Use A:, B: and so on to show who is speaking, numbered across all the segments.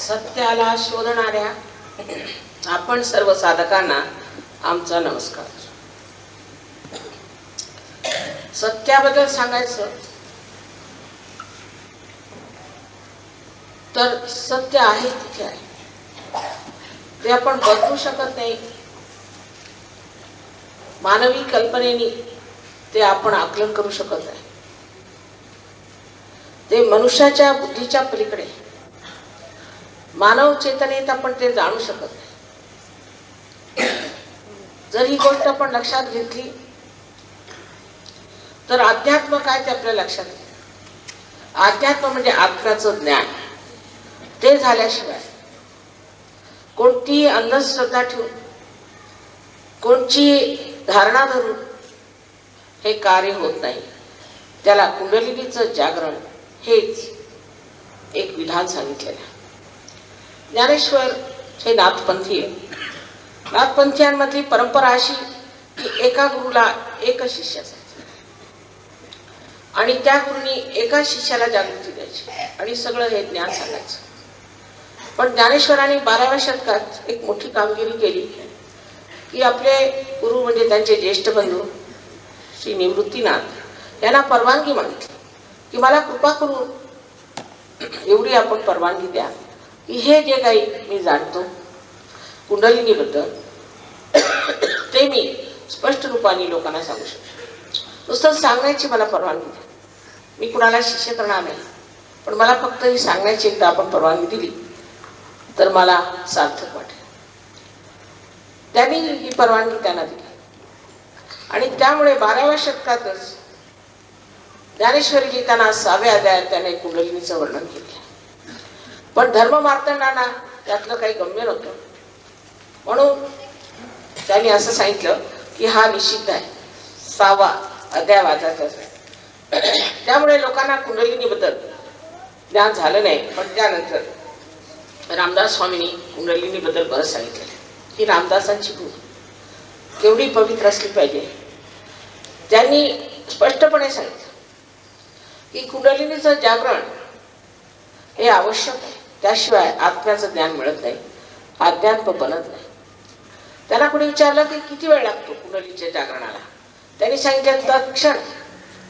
A: सत्याला शोधणाऱ्या आपण सर्व साधकांना आमचा नमस्कार. सत्याबद्दल सांगायचं तर सत्य आहे तिथे आहे, ते आपण बदलू शकत नाही. मानवी कल्पनेने ते आपण आकलन करू शकत नाही. ते मनुष्याच्या बुद्धीच्या पलीकडे, मानव चेतनेत आपण ते जाणू शकत नाही. जर ही गोष्ट आपण लक्षात घेतली तर अध्यात्म काय ते आपल्या लक्षात येईल. अध्यात्म म्हणजे आत्म्याचं ज्ञान. ते झाल्याशिवाय कोणतीही अंधश्रद्धा ठेवून, कोणची धारणा धरून हे कार्य होत नाही. त्याला कुंडलिनीचं जागरण हेच एक विधान सांगितलेलं आहे. ज्ञानेश्वर हे नाथपंथी आहे. नाथपंथीयांमधली परंपरा अशी की एका गुरुला एकच शिष्य असायचा आणि त्या गुरुनी एका शिष्याला जागृती द्यायची आणि सगळं हे ज्ञान सांगायचं. पण ज्ञानेश्वरांनी 12व्या शतकात एक मोठी कामगिरी केली की आपले गुरु म्हणजे त्यांचे ज्येष्ठ बंधू श्री निवृत्तीनाथ यांना परवानगी मागितली की मला कृपा करून एवढी आपण परवानगी द्या की हे जे काही मी जाणतो कुंडलिनीबद्दल ते मी स्पष्ट रूपाने लोकांना सांगू शकतो. नुसतं सांगण्याची मला परवानगी द्या. मी कुणाला शिष्य करणार नाही, पण मला फक्त ही सांगण्याची एकदा आपण परवानगी दिली तर मला सार्थक वाटेल. त्यांनी ही परवानगी त्यांना दिली आणि त्यामुळे 12व्या शतकातच ज्ञानेश्वरी लिहिताना 6व्या अध्यायात त्याने कुंडलिनीचं वर्णन केले. पण धर्ममार्तंडांना त्यातलं काही गम्य नव्हतं, म्हणून त्यांनी असं सांगितलं की हा निषिद्ध आहे, 6वा अध्याय वाचायचा आहे. त्यामुळे लोकांना कुंडलिनीबद्दल ज्ञान झालं नाही. पण त्यानंतर रामदास स्वामींनी कुंडलिनीबद्दल बरंच सांगितलेलं की रामदासांची गुरु केवढी पवित्र असली पाहिजे. त्यांनी स्पष्टपणे सांगितलं की कुंडलिनीचं जागरण हे आवश्यक आहे, त्याशिवाय आत्म्याचं ज्ञान मिळत नाही, अध्यात्म बनत नाही. त्यांना कोणी विचारलं की किती वेळ लागतो कुंडलीच्या जागरणाला. त्यांनी सांगितलं तत्क्षण,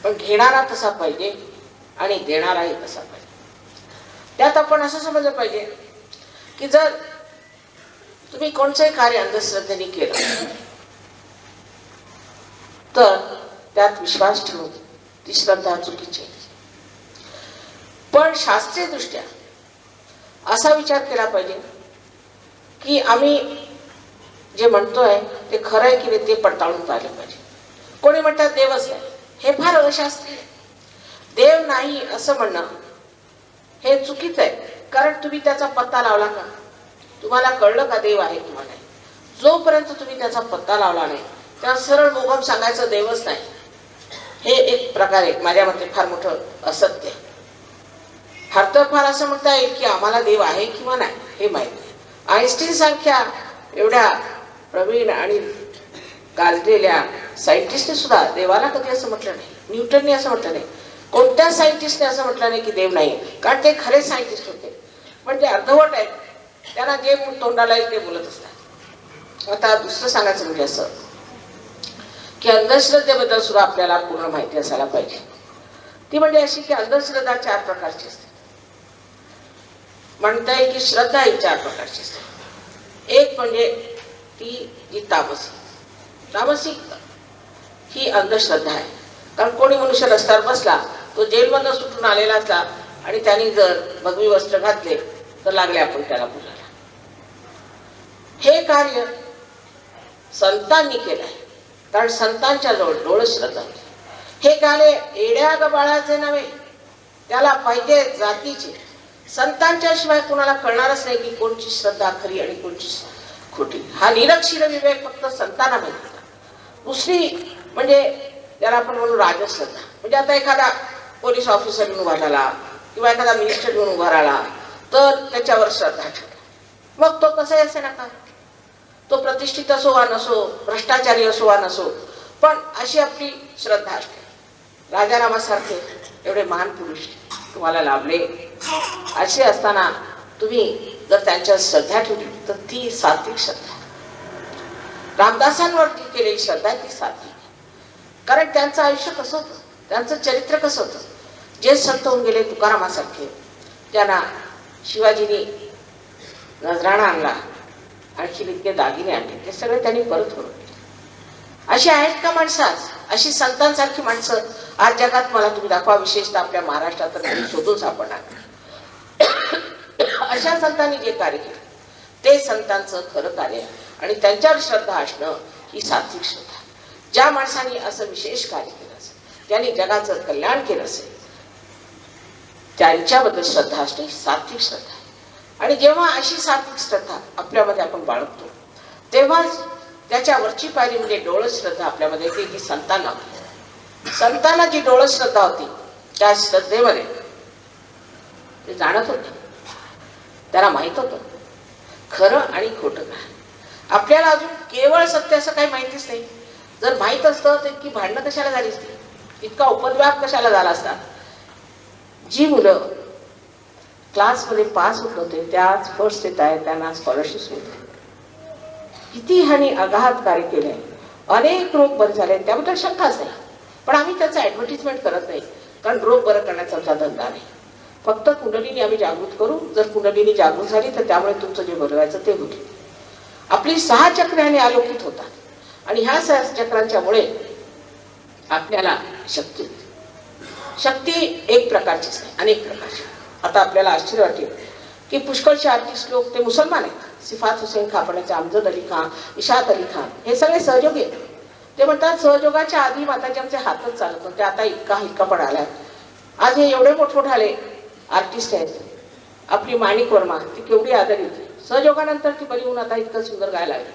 A: पण घेणारा तसा पाहिजे आणि देणाराही तसा पाहिजे. त्यात आपण असं समजलं पाहिजे की जर तुम्ही कोणतंही कार्य अंधश्रद्धेने केलं तर त्यात विश्वास ठेवून ती श्रद्धा चुकीची आहे. पण शास्त्रीय दृष्ट्या असा विचार केला पाहिजे की आम्ही जे म्हणतोय ते खरं आहे की नाही ते पडताळून पाहिलं पाहिजे. कोणी म्हणतात देवच नाही, हे फार अशास्त्रीय. देव नाही असं म्हणणं हे चुकीचं आहे, कारण तुम्ही त्याचा पत्ता लावला का? तुम्हाला कळलं का देव आहे किंवा नाही? जोपर्यंत तुम्ही त्याचा पत्ता लावला नाही त्या सरळ मोगम सांगायचं देवच नाही, हे एक प्रकारे माझ्या मते फार मोठं असत्य. फार असं म्हणता येईल की आम्हाला देव आहे किंवा नाही हे माहित नाही. आइन्स्टीन सारख्या एवढ्या प्रवीण आणि गाजलेल्या सायंटिस्टने सुद्धा देवाला कधी असं म्हटलं नाही. न्यूटनने असं म्हटलं नाही. कोणत्या सायंटिस्टने असं म्हटलं नाही की देव नाही, कारण ते खरे सायंटिस्ट होते. पण ते अर्धवट आहेत, त्यांना जे तोंडाला येईल ते बोलत असतात. आता दुसरं सांगायचं म्हणजे असं की अंधश्रद्धेबद्दल सुद्धा आपल्याला पूर्ण माहिती असायला पाहिजे. ती म्हणजे अशी की अंधश्रद्धा 4 प्रकारची असते. म्हणता येईल की श्रद्धा ही 4 प्रकारची असते. एक म्हणजे ती जी तामसिक ही अंधश्रद्धा आहे. कारण कोणी मनुष्य रस्त्यावर बसला, तो जेलमधून सुटून आलेला असला आणि त्यांनी जर भगवी वस्त्र घातले तर लागले आपण त्याला बोलायला. हे कार्य संतांनी केलं आहे, कारण संतांच्या जवळ डोळ श्रद्धा होती. हे कार्य एड्या गबाळाचे नव्हे, त्याला पाहिजे जातीचे. संतांच्या शिवाय कुणाला कळणारच नाही की कोणची श्रद्धा खरी आणि कोणची खोटी. हा निरक्षीर विवेक फक्त संतांना माहिती होता. दुसरी म्हणजे त्याला आपण म्हणू राजश्रद्धा. म्हणजे आता एखादा पोलीस ऑफिसर म्हणून उभा झाला किंवा एखादा मिनिस्टर म्हणून उभा राहिला तर त्याच्यावर श्रद्धा ठेवली. मग तो कसाही असे नका, तो प्रतिष्ठित असो वा नसो, भ्रष्टाचारी असो वा नसो, पण अशी आपली श्रद्धा असते. राजारामासारखे एवढे महान पुरुष तुम्हाला लाभले, असे असताना तुम्ही जर त्यांच्यावर श्रद्धा ठेवली तर ती सात्विक श्रद्धा. रामदासांवरती केलेली श्रद्धा ती सात्विक. कारण त्यांचं आयुष्य कसं होतं, त्यांचं चरित्र कसं होतं. जे संत होऊन गेले तुकारामासारखे, त्यांना शिवाजीने नजराणा आणला, आणखी इतके दागिने आणले, ते सगळे त्यांनी परत करून दिले. अशी आहेत का माणसं आज? अशी संतांसारखी माणसं आज जगात मला तुम्ही दाखवा, विशेषतः आपल्या महाराष्ट्रात तर शोधून सापडणार. अशा संतांनी जे कार्य केलं ते संतांचं खरं कार्य, आणि त्यांच्यावर श्रद्धा असणं ही सात्विक श्रद्धा. ज्या माणसांनी असं विशेष कार्य केलं असेल, ज्यांनी जगाचं कल्याण केलं असेल, त्यांच्याबद्दल श्रद्धा असणे ही सात्विक श्रद्धा आहे. आणि जेव्हा अशी सात्विक श्रद्धा आपल्यामध्ये आपण बाळगतो, तेव्हाच त्याच्यावरची पायरी म्हणजे डोळत श्रद्धा आपल्यामध्ये येते, की संतांना होती. संतांना जी डोळत श्रद्धा होती, त्या श्रद्धेमध्ये ते जाणत होते, त्याला माहित होतं खरं आणि खोटं काय. आपल्याला अजून केवळ सत्य असं काही माहितीच नाही. जर माहित असतं तर इतकी भांडणं कशाला झाली असती, इतका उपद्व्याप कशाला झाला असता. जी मुलं क्लासमध्ये पास होत होते त्याच फर्स्ट येत आहे, त्यांना स्कॉलरशिप मिळते. किती ह्याने अगाध कार्य केले, अनेक रोग बरे झाले, त्याबद्दल शंकाच नाही. पण आम्ही त्याचं ऍडव्हर्टिजमेंट करत नाही, कारण रोग बरं करण्याचा आमचा धंदा नाही. फक्त कुंडलीने आम्ही जागृत करू. जर कुंडलीने जागृत झाली तर त्यामुळे तुमचं जे बरं व्हायचं ते होईल. आपली 6 चक्राने आलोकित होतात, आणि ह्या 6 चक्रांच्यामुळे आपल्याला शक्ती एक प्रकारचीच नाही, अनेक प्रकारची. आता आपल्याला आश्चर्य वाटेल की पुष्कळचे आर्टिस्ट लोक ते मुसलमान आहेत. सिफात हुसेन खापण्याचे, अमजद अली खान, इशात अली खान, हे सगळे सहयोगी आहेत. ते म्हणतात सहयोगाच्या आधी माताजी आमचे हातच चालत नव्हते, आता इतका हलकापणा आलाय. आज हे एवढे मोठमोठाले आर्टिस्ट आहेत. आपली माणिक वर्मा, ती केवढी आदरी होती, सहयोगानंतर ती बरी होऊन आता इतकं सुंदर गायला लागली.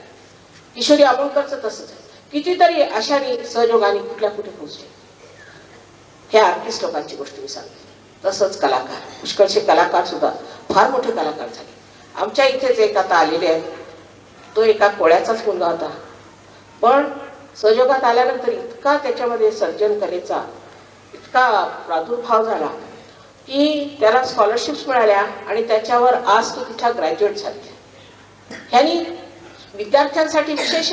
A: किशोरी आमोणकरचं तसंच आहे. कितीतरी अशाने सहयोगाने कुठल्या कुठे पोहोचले. हे आर्टिस्ट लोकांची गोष्ट मी सांगते. तसंच कलाकार, पुष्कळचे कलाकार सुद्धा फार मोठे कलाकार झाले. आमच्या इथेच एक आता आलेले आहे, तो एका कोळ्याचाच मुलगा होता, पण सहयोगात आल्यानंतर इतका त्याच्यामध्ये सर्जन कलेचा इतका प्रादुर्भाव झाला की त्याला स्कॉलरशिप्स मिळाल्या, आणि त्याच्यावर आज तो तिथला ग्रॅज्युएट झाला. ह्यांनी विद्यार्थ्यांसाठी विशेष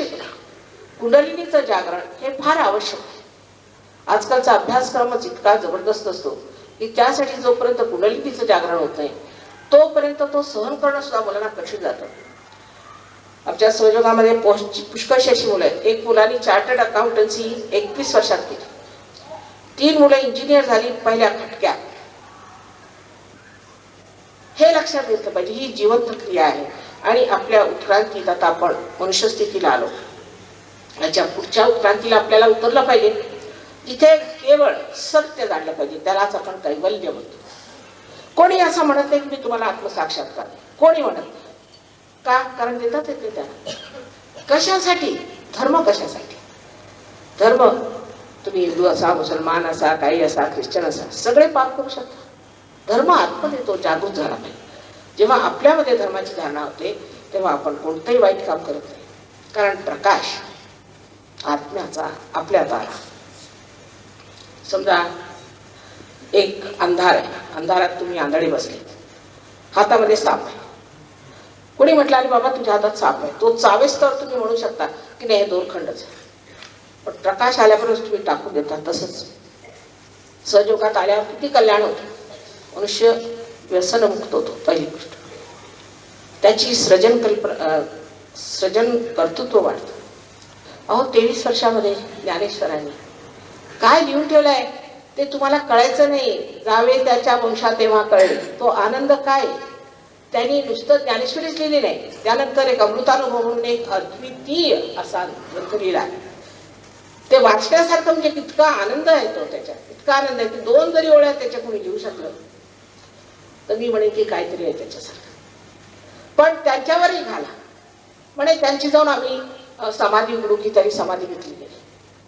A: कुंडलिनीचं जागरण हे फार आवश्यक आहे. आजकालचा अभ्यासक्रमच इतका जबरदस्त असतो की त्यासाठी जोपर्यंत कुंडलिनीचं जागरण होत नाही तोपर्यंत तो सहन करणं सुद्धा मुलांना कठीण जातं. आमच्या सहयोगामध्ये पुष्कळशी अशी मुलं आहेत. एक मुलांनी चार्टर्ड अकाउंटन्सी 21 वर्षात केली. 3 मुलं इंजिनियर झाली पहिल्या खटक्यात. हे लक्षात घेतलं पाहिजे, ही जिवंत क्रिया आहे. आणि आपल्या उत्क्रांतीत आता आपण मनुष्य स्थितीला आलो. याच्या पुढच्या उत्क्रांतीला आपल्याला उतरलं पाहिजे, जिथे केवळ सत्य जाणलं पाहिजे. त्यालाच आपण कैवल्य म्हणतो. कोणी असं म्हणत नाही की मी तुम्हाला आत्मसाक्षात्कार, कोणी म्हणत नाही. का? कारण देतात येते त्याला. कशासाठी? धर्म कशासाठी? धर्म तुम्ही हिंदू असा, मुसलमान असा, काही असा, ख्रिश्चन असा, सगळे पाप करू शकता. धर्म आतमध्ये तो जागृत झाला पाहिजे. जेव्हा आपल्यामध्ये धर्माची धारणा होते तेव्हा आपण कोणतंही वाईट काम करत नाही. कारण प्रकाश आत्म्याचा आपल्यात आला. समजा एक अंधार आहे, अंधारात तुम्ही आंधळे बसले, हातामध्ये साप आहे. कोणी म्हटलं अरे बाबा तुझ्या हातात साप आहे, तो चावेस तर तुम्ही म्हणू शकता की नाही हे दोरखंडच आहे. पण प्रकाश आल्याबरोबर तुम्ही टाकून देता. तसंच सहयोगात आल्यावर किती कल्याण होतं. मनुष्य व्यसनमुक्त होतो. पहिली गोष्ट त्याची सृजन कर्तृत्व वाढतं. अहो 23 वर्षामध्ये ज्ञानेश्वरांनी काय लिहून ठेवलंय ते तुम्हाला कळायचं नाही. जावे त्याच्या वंशात तेव्हा कळेल तो आनंद काय. त्यांनी नुसतं ज्ञानेश्वरीच लिहिली नाही, त्यानंतर एक अमृतानुभव म्हणून एक अद्वितीय असा ग्रंथ लिहिला. ते वाचण्यासारखं म्हणजे इतका आनंद आहे तो, त्याच्यात इतका आनंद आहे की 2 जरी ओळ्या त्याच्या कोणी लिहू शकलं तर मी म्हणेन की काहीतरी आहे त्याच्यासारखं. पण त्यांच्यावरही घाला म्हणे त्यांची जाऊन आम्ही समाधी उघडू की तरी समाधी घेतली गेली.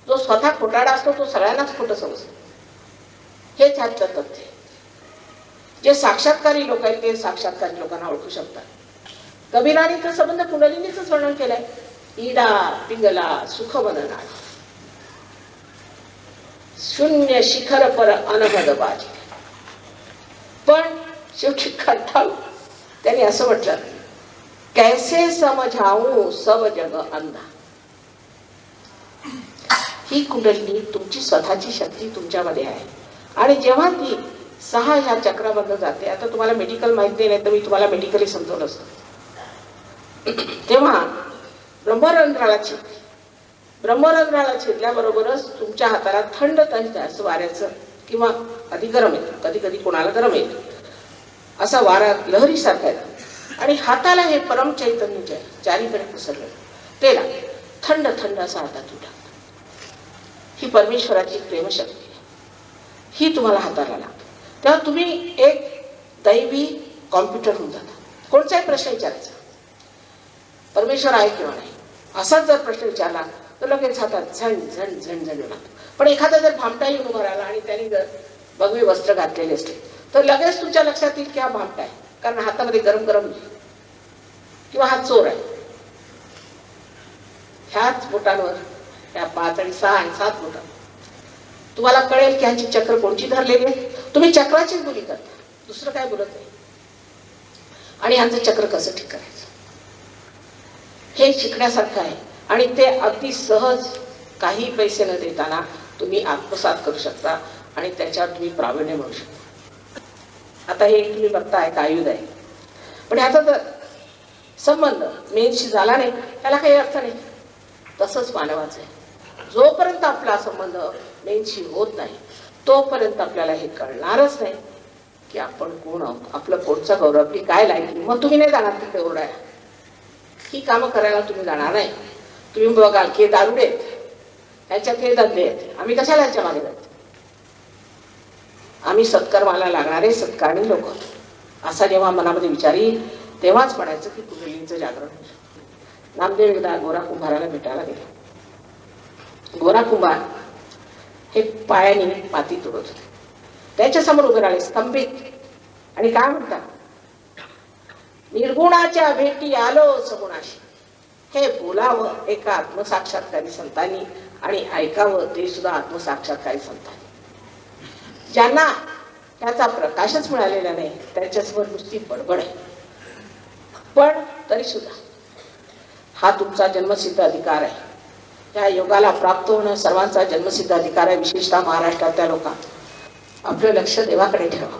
A: जो स्वतः खोटाडा असतो तो सगळ्यांनाच खोटं समजतो. हेच ह्यातलं तथ्य. जे साक्षात्कारी लोक आहेत ते साक्षात्कारी लोकांना ओळखू शकतात. कबीराने तर संबंध कुंडलिनीचंच वर्णन केलंय. इडा पिंगला सुख बनना शून्य शिखर पर अनहद बाजी. पण शेवटी कंटाळू त्यांनी असं म्हटलं, कैसे समझाऊं सब जग अंधा. ही कुंडलिनी तुमची स्वतःची शक्ती तुमच्यामध्ये आहे आणि जेव्हा ती 6 ह्या चक्रामधून जाते, आता तुम्हाला मेडिकल माहिती नाही तर मी तुम्हाला मेडिकली समजवलं असतं, तेव्हा ब्रह्मरंध्राला छेदते. ब्रह्मरंध्राला छेदल्याबरोबरच तुमच्या हाताला थंड असं वाऱ्याचं किंवा कधी गरम येतं, कधी कधी कोणाला गरम येतं, असा वारा लहरीसारखा येतो आणि हाताला हे परम चैतन्य चारीकडे पसरलं ते लागतं, थंड थंड असा हातात उठा. ही परमेश्वराची प्रेमशक्ती आहे, ही तुम्हाला हाताला लागते. तेव्हा तुम्ही एक दैवी कॉम्प्युटर होऊन जाता. कोणताही प्रश्न विचारायचा, परमेश्वर आहे किंवा नाही, असाच जर प्रश्न विचारला तर लगेच हातात झण झण झण झण लागतो. पण एखादा जर भामटा येऊन उभा राहिला आणि त्याने जर भगवे वस्त्र घातलेले असते तर लगेच तुमच्या लक्षात येईल की हा भामटा आहे, कारण हातामध्ये गरम गरम किंवा हा चोर आहे. ह्याच बोटांवर, त्या 5 आणि 6 आणि 7 बोटांवर तुम्हाला कळेल की ह्यांची चक्र कोणची धरलेली आहे. तुम्ही चक्राचीच बोली करता, दुसरं काय बोलत नाही. आणि ह्यांचं चक्र कसं ठीक करायचं हे शिकण्यासारखं आहे आणि ते अगदी सहज काही पैसे न देताना तुम्ही आत्मसात करू शकता आणि त्याच्यावर तुम्ही प्रावीण्य मिळू शकता. आता हे तुम्ही बघताय का आयुध आहे, पण ह्याचा जर संबंध मेनशी झाला नाही त्याला काही अर्थ नाही. तसंच मानवाचं आहे, जोपर्यंत आपला संबंध मेनशी होत नाही तोपर्यंत आपल्याला हे कळणारच नाही की आपण कोण आहोत, आपलं कोणचा गौरव, आपली काय लायकी. मग तुम्ही नाही जाणार तिकडे ओरडायला, ही कामं करायला तुम्ही जाणार नाही. तुम्ही बघाल की दारुडे ह्याच्यात हे धंदे आहेत, आम्ही कशाला ह्याच्या मागे जायचं, आम्ही सत्कर्माला लागणारे सत्कारणी लोक असा जेव्हा मनामध्ये विचार येईल तेव्हाच म्हणायचं की कुंडलिनीचं जागरण. नामदेव एकदा गोरा कुंभाराला भेटायला गेले. गोरा कुंभार हे पायाने माती तोडत होते. त्याच्या समोर उभे राहिले स्तंभित आणि काय म्हणतात, निर्गुणाच्या भेटी आलो सगुणाशी. हे बोलावं एका आत्मसाक्षात्कारी संतांनी आणि ऐकावं ते सुद्धा आत्मसाक्षात्कारी संतांनी. ज्यांना त्याचा प्रकाशच मिळालेला नाही त्यांच्यासमोर नुसती बडबड आहे. पण तरी सुद्धा हा तुमचा जन्मसिद्ध अधिकार आहे. या योगाला प्राप्त होणं सर्वांचा जन्मसिद्ध अधिकार आहे. विशेषतः महाराष्ट्रातल्या लोकांना आपलं लक्ष देवाकडे ठेवा.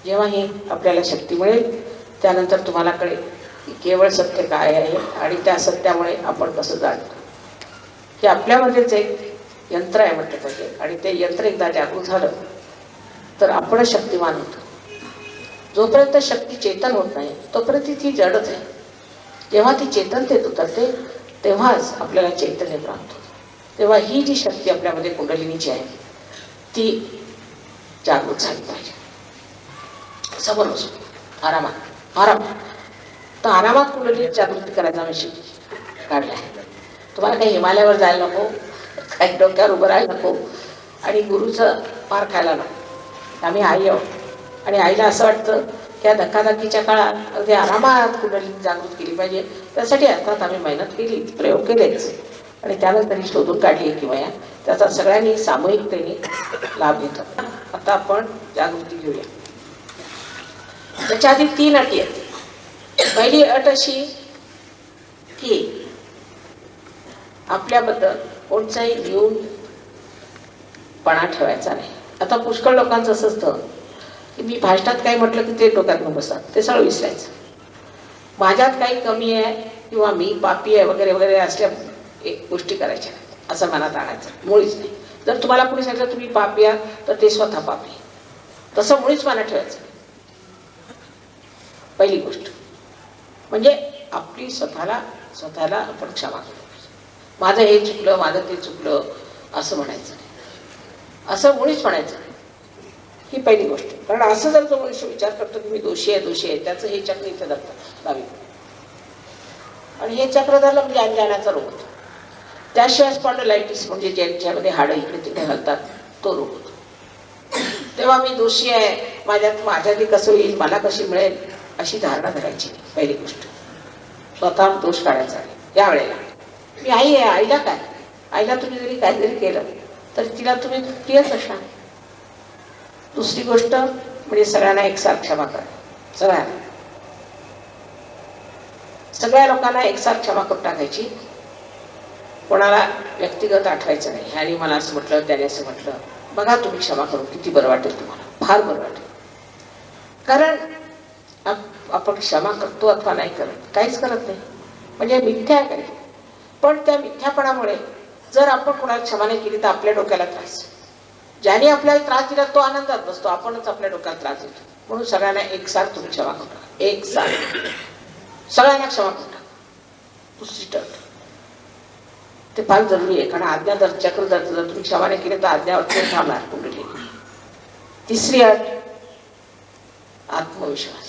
A: जेव्हा ही आपल्याला शक्ती मिळेल त्यानंतर तुम्हाला कळेल की केवळ सत्य काय आहे आणि त्या सत्यामुळे आपण कसं जाणतो. हे आपल्यामध्येच एक यंत्र आहे म्हटलं पाहिजे आणि ते यंत्र एकदा जागृत झालं तर आपण शक्तिमान होतो. जोपर्यंत शक्ती चेतन होत नाही तोपर्यंत ती जडच आहे. जेव्हा ती चेतनतेत उतरते तेव्हाच आपल्याला चैतन्य प्राप्त होतं. तेव्हा ही जी शक्ती आपल्यामध्ये कुंडलिनीची आहे ती जागृत झाली पाहिजे. समोर बसून आरामात तर आरामात कुंडलिनी जागृती करायचा विषय काढला आहे. तुम्हाला काही हिमालयावर जायला नको, काही डोक्यावर उभं राहायला नको आणि गुरुचं पार खायला नको. आम्ही आई आहोत आणि आईला असं वाटतं की या धक्काधक्कीच्या काळात अगदी आरामात कुंडलिनी जागृत केली पाहिजे. त्यासाठी अर्थात आम्ही मेहनत केली, प्रयोग केलेच आणि त्यानंतर ही शोधून काढली किंवा त्याचा सगळ्यांनी सामूहिकतेने लाभ घेतो. आता आपण जागृती घेऊया. त्याच्या आधी 3 अटी आहेत. पहिली अट अशी की आपल्याबद्दल कोणताही न्यून पणा ठेवायचा नाही. आता पुष्कळ लोकांचं असं असतं की मी भाषणात काही म्हटलं की ते डोक्यात न बसतात, ते सगळं विसरायचं. माझ्यात काही कमी आहे किंवा मी पापी आहे वगैरे वगैरे असल्या एक गोष्टी करायच्या असं मनात आणायचं मुळीच नाही. जर तुम्हाला कोणी सांगितलं तुम्ही पापी आहात तर ते स्वतः पापी, तसं मुळीच मनात ठेवायचं. पहिली गोष्ट म्हणजे आपली स्वतःला आपण क्षमा करू. माझं हे चुकलं, माझं ते चुकलं असं म्हणायचं नाही, असं मुळीच म्हणायचं नाही. ही पहिली गोष्ट. कारण असं जर तो मनुष्य विचार करतो की मी दोषी आहे त्याचं हे चक्र इथं धरतं डावी आणि हे चक्र धरलं म्हणजे अंजानाचा रोग होतो. त्याशिवाय स्पॉन्डिलायटिस म्हणजे ज्यांच्यामध्ये हाडं इकडे तिकडे घालतात तो रोग होतो. तेव्हा मी दोषी आहे, माझ्यातली कसं होईल, मला कशी मिळेल अशी धारणा धरायची पहिली गोष्ट. स्वतः दोष काढायचा आहे. या वेळेला मी आई आहे, आईला काय, आईला तुम्ही जरी काहीतरी केलं तर तिला तुम्ही प्रियच असणार. दुसरी गोष्ट म्हणजे सगळ्यांना एकसारखं क्षमा करा. सगळ्यांना सगळ्या लोकांना एकसाथ क्षमा करून टाकायची, कोणाला व्यक्तिगत आठवायचं नाही. ह्याने मला असं म्हटलं, त्याने असं म्हटलं. बघा तुम्ही क्षमा करून किती बरं वाटेल तुम्हाला, फार बरं वाटेल. कारण आपण क्षमा करतो अथवा नाही करत, काहीच करत नाही, म्हणजे मिथ्या आहे काही. पण त्या मिथ्यापणामुळे जर आपण कोणाला क्षमा नाही केली तर आपल्या डोक्याला त्रास. ज्याने आपल्याला त्रास दिला तो आनंदात बसतो, आपणच आपल्या डोक्याला त्रास देतो. म्हणून सगळ्यांना एकसाथ तुम्ही क्षमा करू टाका, एकसाथ सगळ्यांना क्षमा करू टाका. दुसरी अट ते फार जरुरी आहे, कारण आज्ञा चक्र जर तुम्ही क्षमा नाही केली तर आज्ञावरती थांबणार कुठली. तिसरी अट आत्मविश्वास.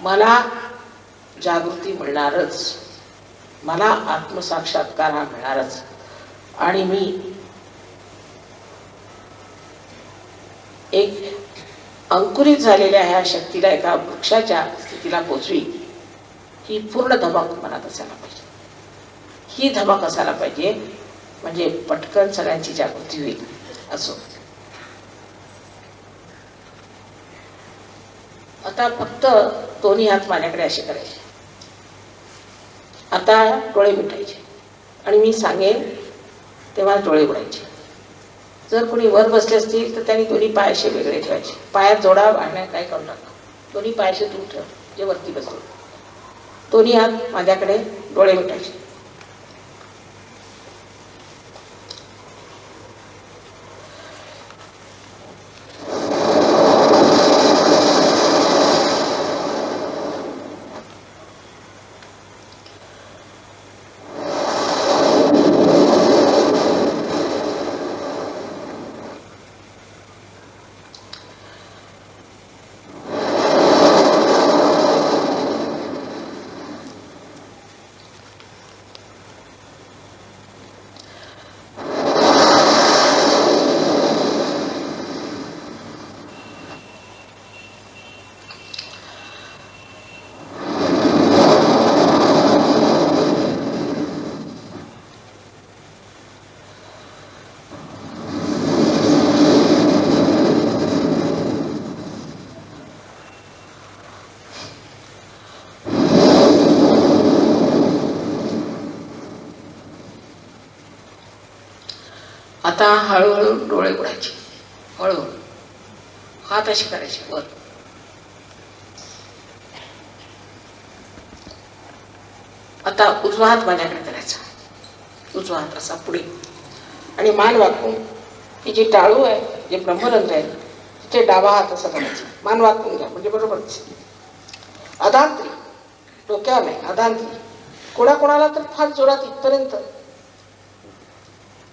A: मला जागृती मिळणारच, मला आत्मसाक्षात्कार हा मिळणारच, आणि मी एक अंकुरित झालेल्या ह्या शक्तीला एका वृक्षाच्या स्थितीला पोचवी. ही पूर्ण धमक मनात असायला पाहिजे. ही धमक असायला पाहिजे, म्हणजे पटकन सगळ्यांची जागृती होईल. असो, आता फक्त दोन्ही हात माझ्याकडे असे करायचे. आता डोळे मिटायचे आणि मी सांगेन तेव्हा डोळे उघडायचे. जर कोणी वर बसले असतील तर त्यांनी दोन्ही पाय असे वेगळे ठेवायचे, पायात जोडा आणि काय करू नका, दोन्ही पाय असे दूर ठेव जे वरती बसले. दोन्ही हात माझ्याकडे, डोळे मिटायचे. आता हळूहळू डोळे उघडायचे, हळूहळू हात असे करायचे वर. आता उजवा हात माझ्याकडे करायचा, उजवा हात असा पुढे, आणि मान वाकून ही जी टाळू आहे, जे ब्रह्मरंध्र आहे, तिथे डावा हात असा करायचा. मान वाकून घ्या म्हणजे बरोबरच. अधांत्री, डोक्यावर नाही, अधांत्री. कोणाकोणाला तर फार जोरात इथपर्यंत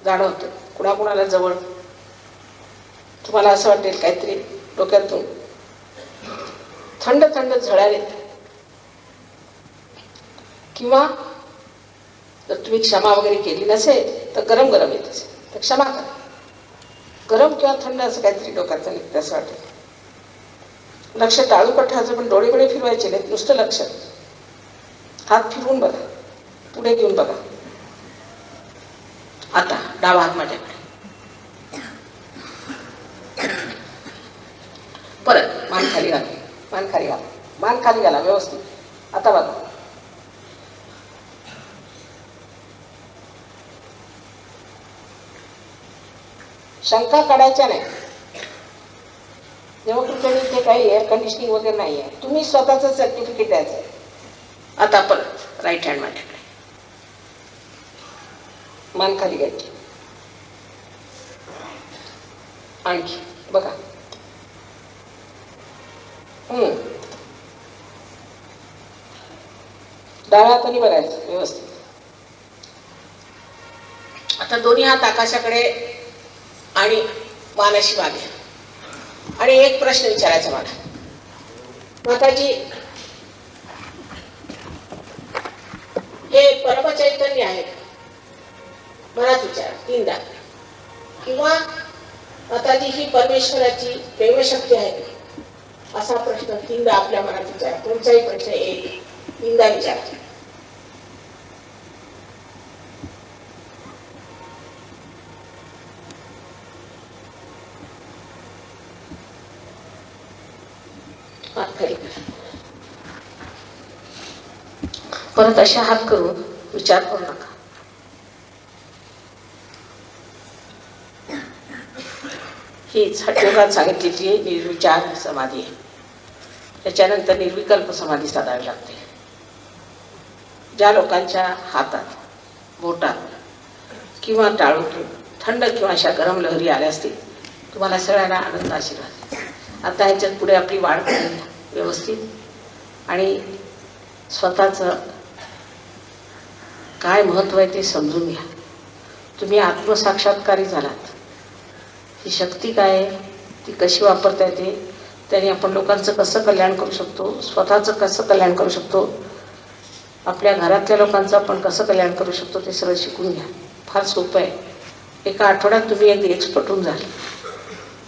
A: जाणवतं, कुणाकुणाला जवळ. तुम्हाला असं वाटेल काहीतरी डोक्यातून थंड थंड झळाले, किंवा जर तुम्ही क्षमा वगैरे केली नसेल तर गरम गरम येत असेल तर क्षमा करा. गरम किंवा थंड असं काहीतरी डोक्यातून निघतं असं वाटेल. लक्ष टाळू पठायचं, पण डोळे डोळे फिरवायचे नाहीत, नुसतं लक्ष. हात फिरवून बघा, पुढे घेऊन बघा. आता डावा हात माझ्याकडे, परत मान खाली घाला, मान खाली घाला, मान खाली घाला व्यवस्थित. आता बघा, शंका काढायच्या नाही. जेव्हा तुमच्याकडे इथे काही एअर कंडिशनिंग वगैरे नाही आहे, तुम्ही स्वतःच सर्टिफिकेट द्यायचं आहे. आता परत राईट हँड माझ्याकडे, मान खाली घ्यायची. आणखी बघा, डाव्या हाताने बघायचं व्यवस्थित. आता दोन्ही हात आकाशाकडे आणि मानाशी मागे. आणि एक प्रश्न विचारायचा मला, माताजी, हे परमचैतन्य आहे? बराच विचार, तीनदा. किंवा माताजी, ही परमेश्वराची प्रेमशक्ती आहे? असा प्रश्न तीनदा आपल्या मनात विचारा. कोणताही प्रश्न एक तीनदा विचारा. परत अशा हात करून विचार करू नका. हीच हठयोगात सांगितलेली निर्विचार समाधी आहे. त्याच्यानंतर निर्विकल्प समाधी साधावी लागते. ज्या लोकांच्या हातात, बोटात किंवा टाळूतून थंड किंवा अशा गरम लहरी आल्या असतील, तुम्हाला सगळ्यांना आनंद आशीर्वाद. आता ह्याच्यात पुढे आपली वाढ करून व्यवस्थित आणि स्वतःचं काय महत्त्व आहे ते समजून घ्या. तुम्ही आत्मसाक्षात्कारी झालात. ही शक्ती काय आहे, ती कशी वापरता येते, त्याने आपण लोकांचं कसं कल्याण करू शकतो, स्वतःचं कसं कल्याण करू शकतो, आपल्या घरातल्या लोकांचं आपण कसं कल्याण करू शकतो, ते सगळं शिकून घ्या. फार सोपं आहे. एका आठवड्यात तुम्ही एक एक्सपर्ट होऊन जाल.